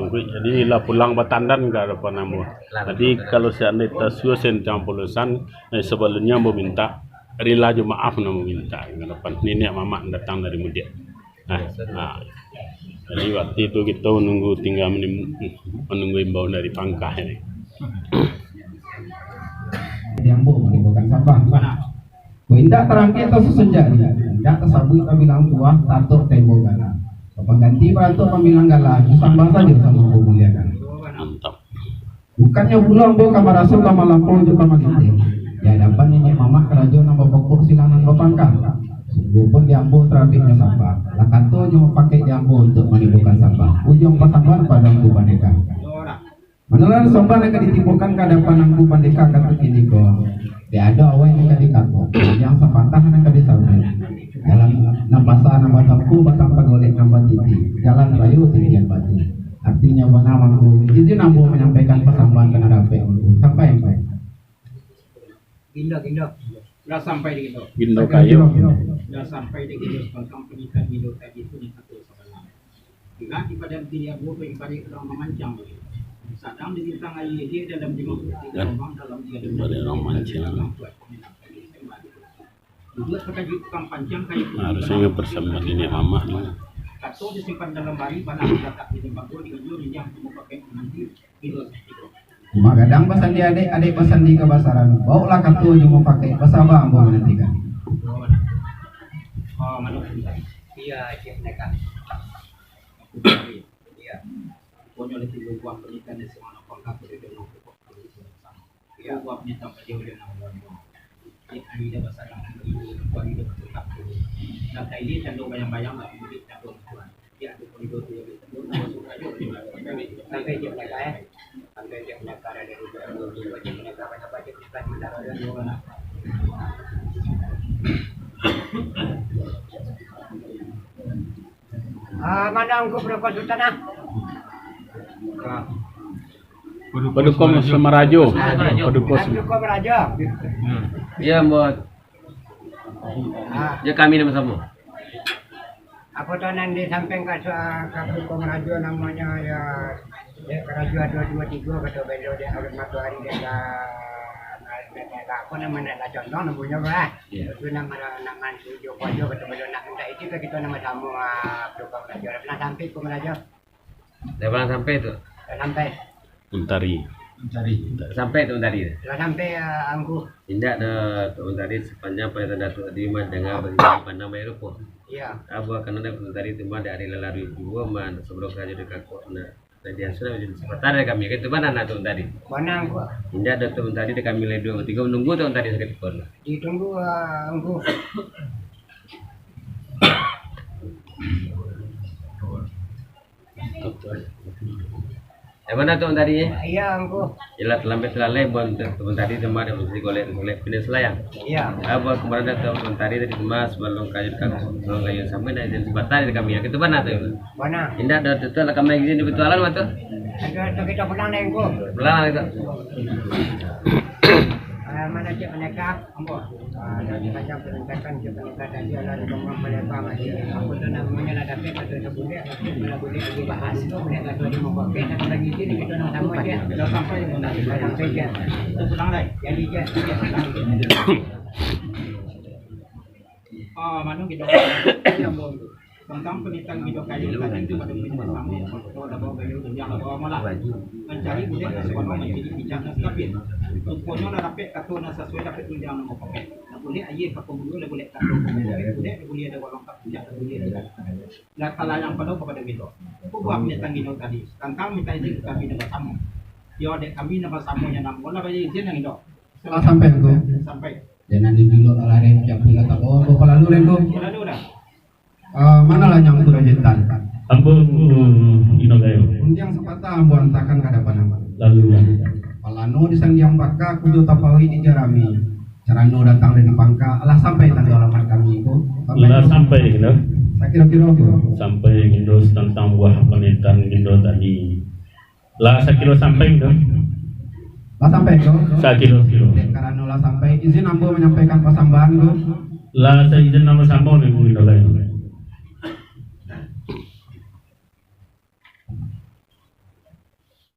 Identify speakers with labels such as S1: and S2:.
S1: Jadi lah pulang batandan ke apa nama. Jadi kalau seandainya tasio sentang pulusan, sebelumnya mau minta rela je maaf nak minta. Depan nenek mama datang dari Mudia. Jadi waktu itu kita menunggu imbauan dari Pangkah ini.
S2: Yang menimbulkan sampah. Indah terangkai atau sesenja dia. Indah tersabui kami bilang tua tato tembok gala. Pengganti bantu pemilang gala. Sambang saja sama muliakan.
S1: Mantap.
S2: Bukannya pulang bo kamar rasul kamar lampau juga kamar kita. Ya dapat nenek mama kerajaan nama pokok silangan Pangkah. Sungguh diambil trafiknya sampah. Lakan tu cuma pakai diambil untuk menimbulkan sampah. Ujung pasambar pada angku pandeka. Menelan sombang yang ditimbulkan ke depan angku pandeka kata kini ko. Dia ada awal yang kadi kato. Yang sepatah yang kadi saudara. Jalan nambasa nambasaku batang pagolek nambah titi. Jalan rayu tinggian batu. Artinya mana mangku. Izin ambo menyampaikan pesambahan kena dapat. Sampai yang baik.
S3: Gindo. Dah sampai di Gindo.
S1: Gindo kayu.
S3: Dah sampai di Gindo tentang pernikahan Gindo tadi itu yang satu sebenarnya. Bila di pada dia bodoh ibadah orang memancang. Sadang di bintang air dia dalam 53 orang dalam 3
S1: orang mancang.
S3: Buat pakai tukang pancang kayu.
S1: Harusnya bersama nenek mama.
S3: Kartu disimpan dalam bari panah letak di tempat gua di ujung yang mau pakai nanti Gindo.
S2: Magadang pesan di adik pesan di kebasaran. Bawalah kartu yang mau pakai pesabah ambo menantikan.
S3: Oh, mana? Iya, cek mereka. Iya. Pokoknya oleh tiga buah pernikahan di semana Pangkah dari dengan pokok sama. Iya, buahnya sampai dia udah nawar. Ya, hari dah besar lagi. Buah itu tetap dulu. Dan tadi saya bayang-bayang lah, mungkin tak berkuat. Ya, itu dia betul. Sampai dia mereka sampai dia mereka ada di rumah. Wajib mereka baca-baca kita mendarat dan mana. Mana angku berkonsultan ah?
S1: Padukom Semarajo. Padukom
S3: Semarajo.
S4: Ya, buat. Ya kami sama-sama.
S3: Apa tuh nanti sampai ke Padukom Semarajo namanya ya Kerajuan 223 kata beliau dia harus matahari dia apa namanya lah contoh namanya berah. Itu nama tujuh kojo kata beliau nak minta itu kita nama tamu Padukom Semarajo. Pernah sampai ke Semarajo?
S4: Dah pernah sampai tu.
S3: Sampai.
S1: Untari.
S4: Sampai tu Untari.
S3: Dah sampai angku.
S4: Tidak ada tu Untari sepanjang pada Datuk Adiman dengan beriman pada nama Eropa.
S3: Iya.
S4: Abu akan ada Untari tu mana dari lalu dua man sebelum kerja dekat kota na. Dan sudah menjadi sebentar kami itu mana nak tu Untari.
S3: Mana angku?
S4: Tidak ada tu Untari dekat kami 2 3 menunggu tu Untari sakit pun.
S3: Ditunggu angku.
S4: Mana tu Untari?
S3: Iya angku.
S4: Jelas lambat lalai bon tu tadi tempat yang mesti golek pindah selayang.
S3: Iya.
S4: Abu kemarin tu tadi dari Mas sebelum kayu sampai dari sebentar kami itu mana tu?
S3: Mana?
S4: Indah ada tu lah kami izin betulan mah tu.
S3: Ada kita pulang deh angku.
S4: Pulang itu.
S3: Mana cik mereka, ambo. Dari macam peningkatan cik peningkatan tadi ada ngomong mereka masih. Aku tu namanya ada dapat ada boleh, ada boleh lagi bahas tu boleh ada di mau pakai dan lagi sini kita nak sama dia. Kita sampai sampai dia. Pulang deh. Jadi je. Mana kita tentang pernikahan hidup kayu tadi itu pada minat tamu kalau ada bawa kayu yang bawa malah mencari budaya sekolah menjadi bicara tapi pokoknya lah dapat kata nak sesuai dapat tunjang nama pakai nak boleh ayah pakai dulu boleh kata boleh ada orang tak tidak boleh dan kalau yang pada kepada kita buat pernikahan hidup tadi tentang minta izin kami nama tamu dia ada kami nama tamu yang nama boleh bayar izin yang itu
S2: sampai ko
S3: sampai
S2: jangan dulu lari jam 3 tahun ko lalu lego
S3: lalu dah
S2: mana lah yang kurang jentan
S1: Ambon Inogayo.
S2: Undiang sepatah ambo antakan kada panama.
S1: Lalu
S2: Palano di Sandiang Baka kudu tapawi di Jarami. Carano datang dari Pangkah alah sampai tadi alamat kami itu.
S1: Sampai gitu.
S2: Kira-kira
S1: sampai Gindo tentang buah pernikahan Gindo tadi. Lah sekilo sampai gitu.
S2: Lah sampai itu.
S1: Sekilo.
S2: Karena lah sampai izin ambo menyampaikan pasambahan go.
S1: Lah saya izin nama sambung nih Gindo lain.